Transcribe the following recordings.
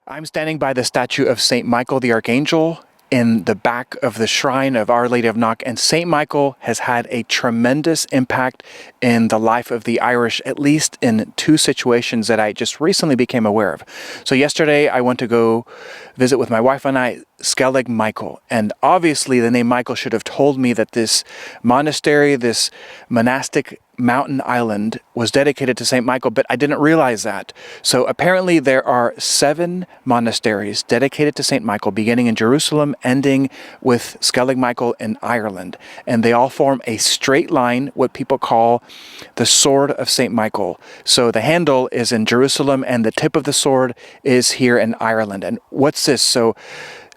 I'm standing by the statue of St. Michael the Archangel in the back of the shrine of Our Lady of Knock, and St. Michael has had a tremendous impact in the life of the Irish, at least in two situations that I just recently became aware of. So yesterday I went to go visit with my wife and I Skellig Michael, and obviously the name Michael should have told me that this monastery, this monastic mountain island, was dedicated to St. Michael, but I didn't realize that. So apparently there are 7 monasteries dedicated to St. Michael, beginning in Jerusalem, ending with Skellig Michael in Ireland. And they all form a straight line, what people call the sword of St. Michael. So the handle is in Jerusalem and the tip of the sword is here in Ireland. And what's this? So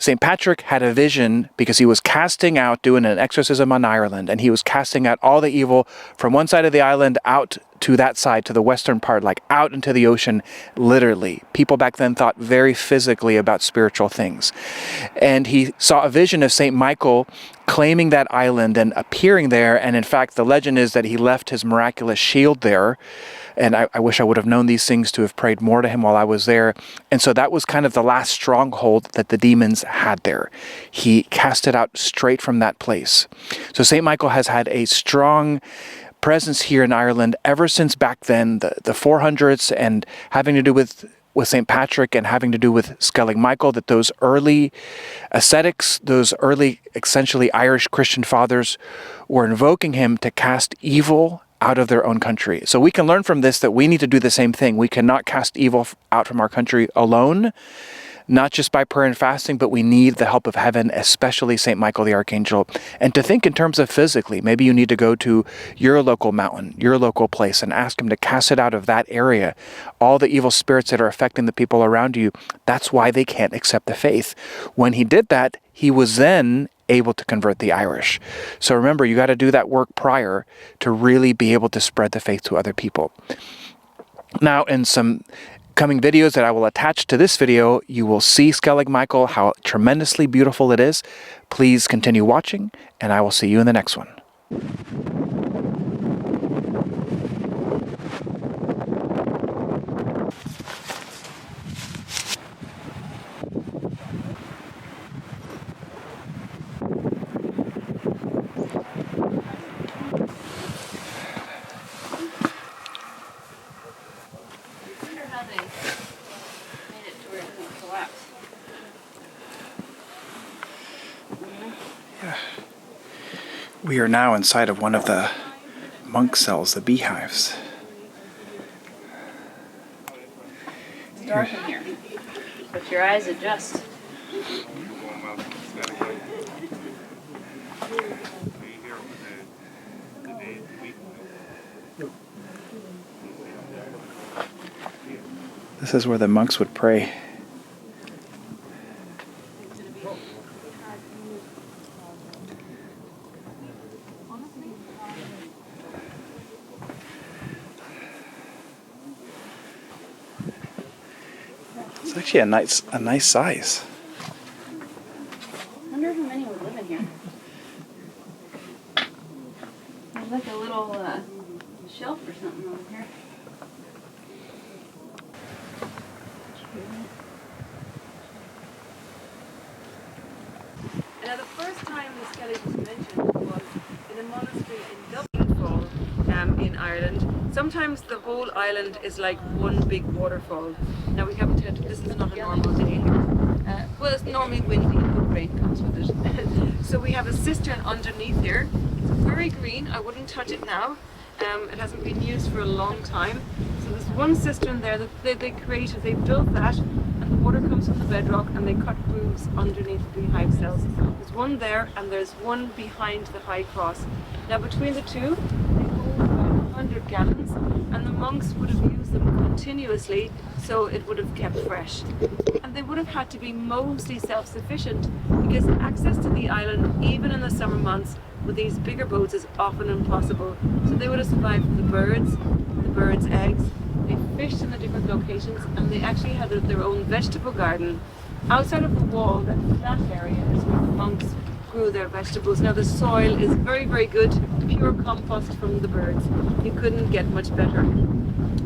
St. Patrick had a vision because he was casting out, doing an exorcism on Ireland, and he was casting out all the evil from one side of the island out to that side, to the western part, like out into the ocean, literally. People back then thought very physically about spiritual things. And he saw a vision of St. Michael claiming that island and appearing there, and in fact the legend is that he left his miraculous shield there. And I wish I would have known these things to have prayed more to him while I was there. And so that was kind of the last stronghold that the demons had there. He cast it out straight from that place. So St. Michael has had a strong presence here in Ireland ever since back then, the 400s, and having to do with St. Patrick and having to do with Skellig Michael, that those early ascetics, those early essentially Irish Christian fathers were invoking him to cast evil out of their own country. So we can learn from this that we need to do the same thing. We cannot cast evil out from our country alone, not just by prayer and fasting, but we need the help of heaven, especially St. Michael the Archangel. And to think in terms of physically, maybe you need to go to your local mountain, your local place, and ask him to cast it out of that area. All the evil spirits that are affecting the people around you, that's why they can't accept the faith. When he did that, he was then able to convert the Irish. So remember, you got to do that work prior to really be able to spread the faith to other people. Now, in some coming videos that I will attach to this video, you will see Skellig Michael, how tremendously beautiful it is. Please continue watching, and I will see you in the next one. We are now inside of one of the monk cells, the beehives. It's dark in here, but your eyes adjust. This is where the monks would pray. It's actually a nice size. I wonder how many would live in here. There's like a little shelf or something over here. Now the first time the Skellig was mentioned was in a monastery in Dublin, in Ireland. Sometimes the whole island is like one big waterfall. Now we haven't had, this is not a normal day. Well, it's normally windy, but rain comes with it. So we have a cistern underneath there. It's very green, I wouldn't touch it now. It hasn't been used for a long time. So there's one cistern there that they created, they built that, and the water comes from the bedrock, and they cut grooves underneath the beehive cells. There's one there, and there's one behind the high cross. Now between the two, they hold about 100 gallons, and the monks would have used them continuously, so it would have kept fresh. And they would have had to be mostly self-sufficient, because access to the island, even in the summer months, with these bigger boats is often impossible. So they would have survived from the birds' eggs. They fished in the different locations, and they actually had their own vegetable garden. Outside of the wall, that flat area is where the monks grew their vegetables. Now the soil is very, very good, pure compost from the birds. You couldn't get much better.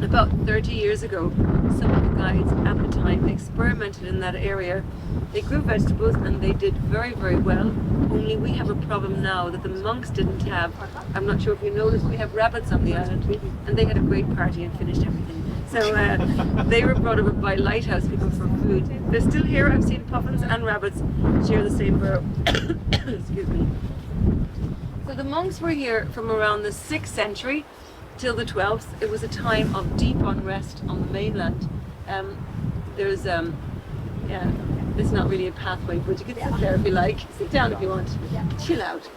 About 30 years ago, some of the guides at the time experimented in that area. They grew vegetables and they did very, very well. Only we have a problem now that the monks didn't have. I'm not sure if you noticed, we have rabbits on the island, and they had a great party and finished everything. So they were brought over by lighthouse people for food. They're still here. I've seen puffins and rabbits share the same burrow. Excuse me. So the monks were here from around the 6th century till the 12th. It was a time of deep unrest on the mainland. There's yeah, it's not really a pathway, but you can sit there if you like. Sit down if you want. Chill out.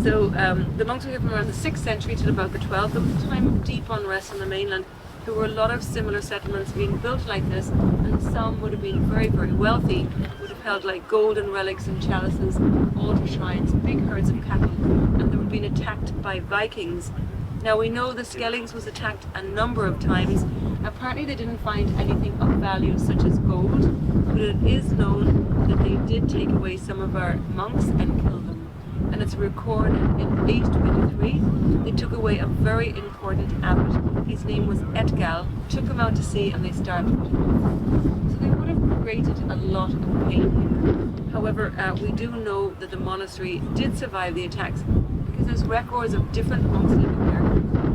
The monks were here from around the 6th century till about the 12th. It was a time of deep unrest on the mainland. There were a lot of similar settlements being built like this, and some would have been very, very wealthy, would have held like golden relics and chalices, altar shrines, big herds of cattle, and they were being attacked by Vikings. Now we know the Skellings was attacked a number of times. Apparently they didn't find anything of value such as gold, but it is known that they did take away some of our monks and kill them. And it's recorded in 823. They took away a very important abbot. His name was Etgal. Took him out to sea and they starved him. So they would have created a lot of pain here. However, we do know that the monastery did survive the attacks because there's records of different monks living here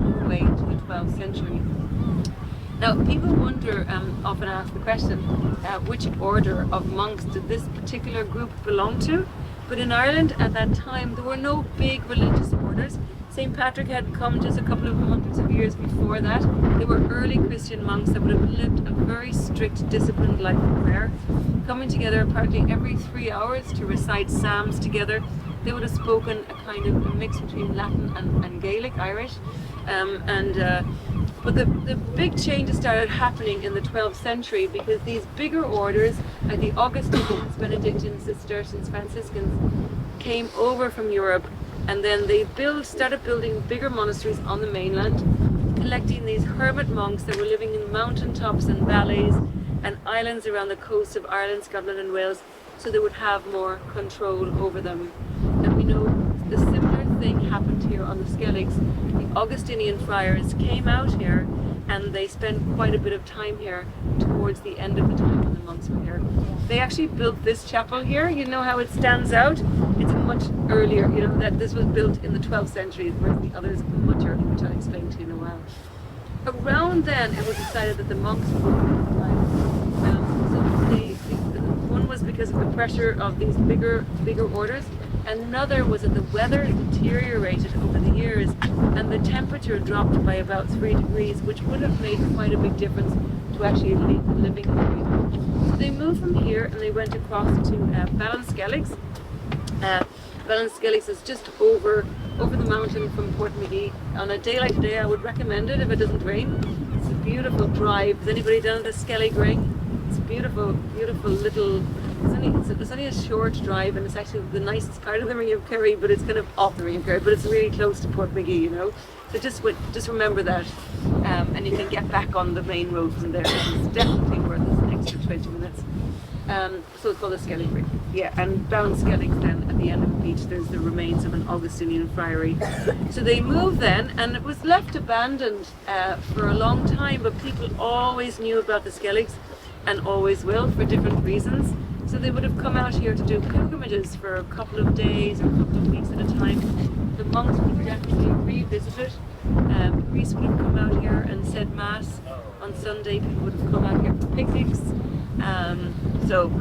all the way to the 12th century. Now, people wonder, often ask the question, which order of monks did this particular group belong to? But in Ireland at that time, there were no big religious orders. St. Patrick had come just a couple of hundreds of years before that. They were early Christian monks that would have lived a very strict, disciplined life of prayer, coming together apparently every 3 hours to recite psalms together. They would have spoken a kind of a mix between Latin and Gaelic, Irish. But the big changes started happening in the 12th century because these bigger orders, like the Augustinians, Benedictines, Cistercians, Franciscans, came over from Europe, and then they started building bigger monasteries on the mainland, collecting these hermit monks that were living in mountaintops and valleys and islands around the coast of Ireland, Scotland and Wales, so they would have more control over them. And we know the similar thing happened here on the Skelligs. The Augustinian friars came out here and they spent quite a bit of time here towards the end of the time when the monks were here. They actually built this chapel here. You know how it stands out? It's much earlier, you know, that this was built in the 12th century, whereas the others much earlier, which I'll explain to you in a while. Around then, it was decided that the monks would one was because of the pressure of these bigger orders. Another was that the weather deteriorated over the years and the temperature dropped by about 3 degrees, which would have made quite a big difference to actually living area. So they moved from here and they went across to Ballinskelligs. Ballinskelligs is just over the mountain from Portmagee. On a day like today, I would recommend it if it doesn't rain. It's a beautiful drive. Has anybody done the Skellig Ring? It's a beautiful, beautiful little. It's only a short drive, and it's actually the nicest part of the Ring of Kerry, but it's kind of off the Ring of Kerry, but it's really close to Portmagee, you know. So just remember that, and you can get back on the main road from there. It's definitely worth an extra 20 minutes. So it's called the Skellig Ring. Yeah, and Ballinskelligs then at the end of the beach, there's the remains of an Augustinian friary. So they moved then, and it was left abandoned for a long time, but people always knew about the Skelligs, and always will for different reasons. So they would have come out here to do pilgrimages for a couple of days or a couple of weeks at a time. The monks would definitely revisit it. Priests would have come out here and said mass on Sunday. People would have come out here for picnics. So,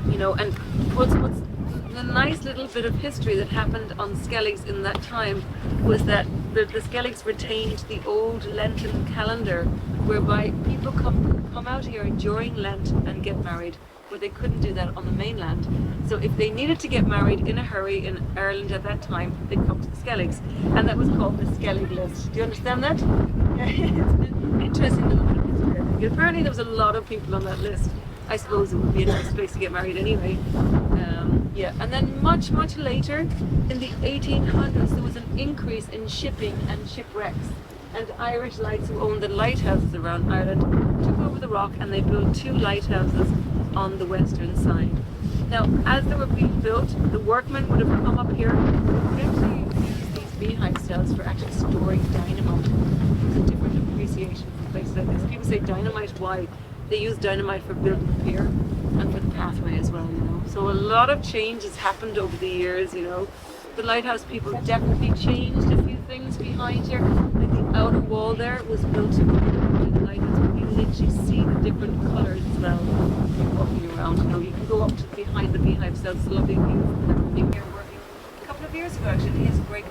you know, and what's the nice little bit of history that happened on Skelligs in that time was that the Skelligs retained the old Lenten calendar, whereby people come out here during Lent and get married, where they couldn't do that on the mainland. So if they needed to get married in a hurry in Ireland at that time, they'd come to the Skelligs, and that was called the Skellig list. Do you understand that? It's an interesting little bit of history. Apparently there was a lot of people on that list. I suppose it would be a nice place to get married anyway. Yeah, and then much later, in the 1800s, there was an increase in shipping and shipwrecks. And Irish lights who owned the lighthouses around Ireland took over the rock and they built 2 lighthouses on the western side. Now, as they were being built, the workmen would have come up here and would actually use these beehive cells for actually storing dynamite. There's a different appreciation for places like this. People say dynamite, why? They use dynamite for building the pier and for the pathway as well, you know. So a lot of change has happened over the years, you know. The lighthouse people definitely changed a few things behind here. Like the outer wall there was built to the lighthouse, but you literally see the different colours as well walking around. You know, you can go up to behind the beehive cells, it's a lovely view from there. When you were working a couple of years ago, actually, his great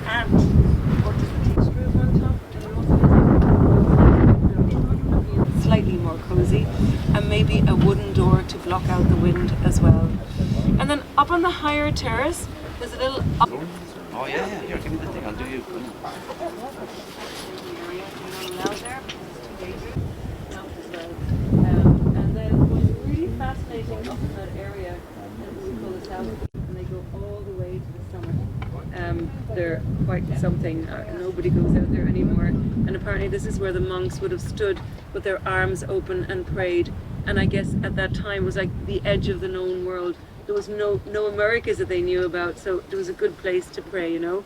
aunt worked as a teacher on top. Slightly more cozy, and maybe a wooden door to block out the wind as well. And then up on the higher terrace, there's a little. Oh yeah, here, give me the thing. I'll do you. And then what's really fascinating up in that area, we call the south, and they go all the way to the summit. They're quite something. Nobody goes out there anymore. And apparently this is where the monks would have stood with their arms open and prayed. And I guess at that time was like the edge of the known world. There was no Americas that they knew about, so it was a good place to pray, you know.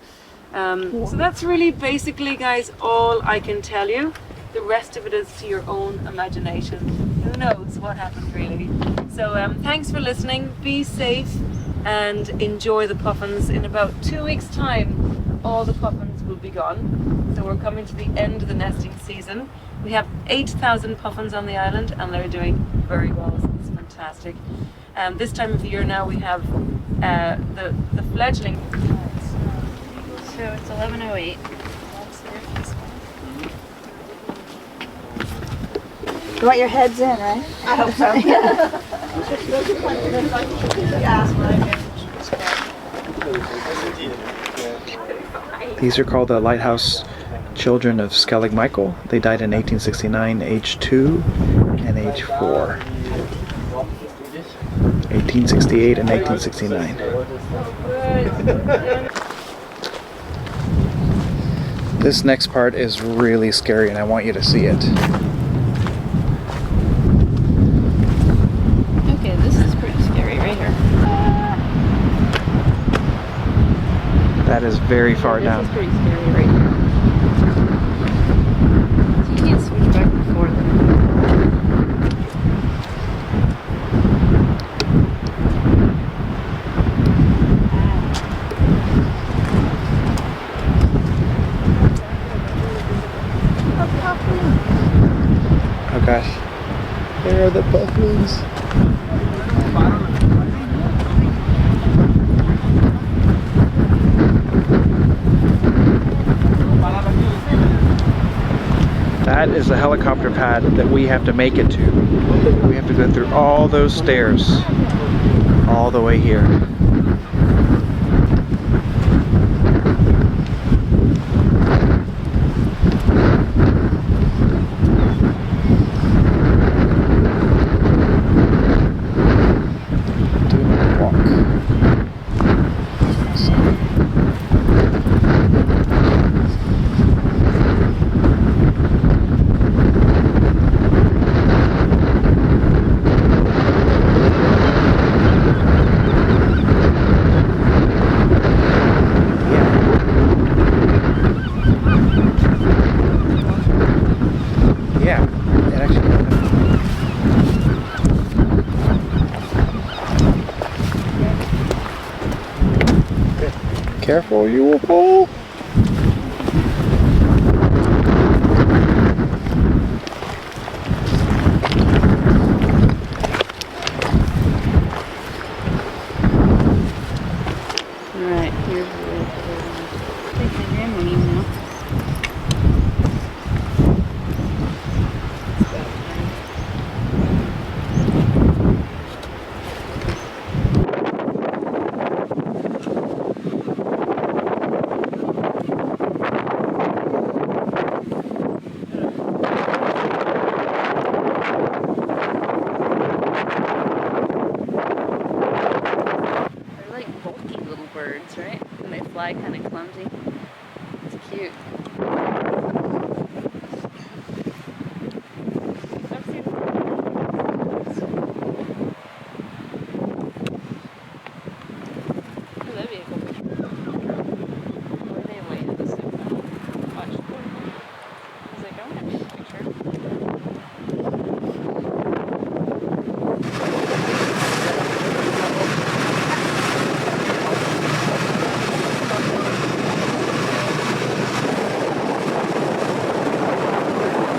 So that's really basically, guys, all I can tell you. The rest of it is to your own imagination. Who knows what happened, really. So thanks for listening. Be safe and enjoy the puffins. In about 2 weeks' time, all the puffins will be gone. So we're coming to the end of the nesting season. We have 8,000 puffins on the island, and they're doing very well. So it's fantastic. This time of the year now, we have the fledgling. So it's 11:08. You want your heads in, right? I hope so. These are called the Lighthouse Children of Skellig Michael. They died in 1869, age 2 and age 4. 1868 and 1869. This next part is really scary and I want you to see it. Okay, this is pretty scary right here. That is very far down. This is pretty scary right here. So you can't switch back and forth. Oh gosh. There are the puffins. That is the helicopter pad that we have to make it to. We have to go through all those stairs all the way here. Careful, you will fall. Alright, here's the take my grandma now. They're like bulky little birds, right? And they fly kind of clumsy.